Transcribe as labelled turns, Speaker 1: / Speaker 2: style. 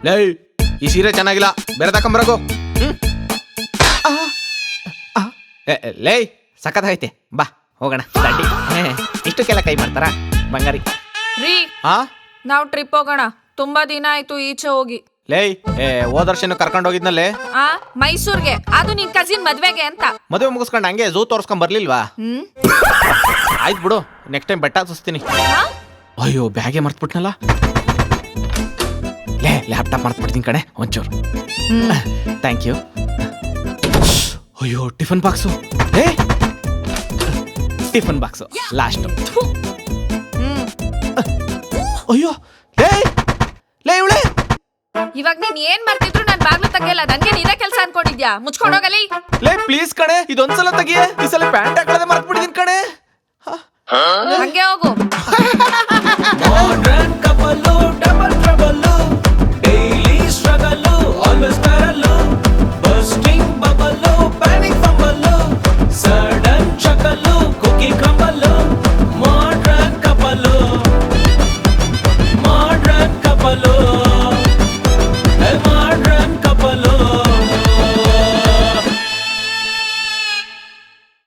Speaker 1: ಲೇ ಈ ಸೀರೆ ಚೆನ್ನಾಗಿಲ್ಲ, ಬೇರೆ ತಕೊಂಬರಗು. ಲೇ ಸಖತ್ತಾಗೈತೆ, ಬಾ ಹೋಗೋಣ. ದಾಂಡಿ ಇಷ್ಟಕ್ಕೆಲ್ಲ ಕೈ ಮಾಡ್ತಾರ ಬಂಗಾರಿ?
Speaker 2: ರೀ, ನಾವ್ ಟ್ರಿಪ್ ಹೋಗೋಣ. ತುಂಬಾ ದಿನ ಆಯ್ತು ಈಚೆ ಹೋಗಿ.
Speaker 1: ಲೇ ಹೋದರ್ಶನ ಕರ್ಕೊಂಡು ಹೋಗಿದ್ನಲ್ಲೇ
Speaker 2: ಮೈಸೂರ್ಗೆ, ಅದು ನಿನ್ ಕಸಿನ್ ಮದ್ವೆಗೆ ಅಂತ.
Speaker 1: ಮದುವೆ ಮುಗಿಸ್ಕೊಂಡು ಹಂಗೆ ಝೂ ತೋರ್ಸ್ಕೊಂಡ್ ಬರ್ಲಿಲ್ವಾ? ಆಯ್ತು ಬಿಡು, ನೆಕ್ಸ್ಟ್ ಟೈಮ್ ಬೆಟ್ಟ ಹತ್ತಿಸ್ತೀನಿ. ಅಯ್ಯೋ ಬ್ಯಾಗೆ ಮರ್ತ್ಬಿಟ್ನಲ್ಲ. ಲೇ ಲ್ಯಾಪ್ಟಾಪ್ ಮರ್ತ್ಬಿಡ್ತೀನಿ ಕಣೆ ಒಂಚೂರು. Thank you. ಅಯ್ಯೋ ಟಿಫನ್ ಬಾಕ್ಸು, ಲೇ ಟಿಫನ್ ಬಾಕ್ಸು ಲಾಸ್ಟ್. ಅಯ್ಯೋ ಲೇ ಲೇ ಇವಳೆ,
Speaker 2: ಇವಾಗ ನೀನ್ ಏನ್ ಮಾಡ್ತಿದ್ರು ನಾನ್ ಬಾಗ್ಲು ತೆಗಿಯಲ್ಲ. ನನ್ಗೆ ಇದೇ ಕೆಲ್ಸ ಅನ್ಕೊಂಡಿದ್ಯಾ? ಮುಚ್ಕೊಂಡೋಗಲಿ.
Speaker 1: ಲೇ ಪ್ಲೀಸ್ ಕಣೆ, ಇದೊಂದ್ಸಲ ತೆಗಿಯೇ. ಈ ಸಲ ಪ್ಯಾಂಟ್ ಹಾಕೊಳ್ಳದೆ ಮರ್ತ್ಬಿಟ್ಟಿದೀನಿ ಕಣೆ.
Speaker 2: ಹಂಗೆ ಹೋಗು.
Speaker 3: Modern couple, double trouble, daily struggle, always parallel, bursting bubble, panic fumble, sudden chuckle, cookie crumble. Modern couple, modern couple.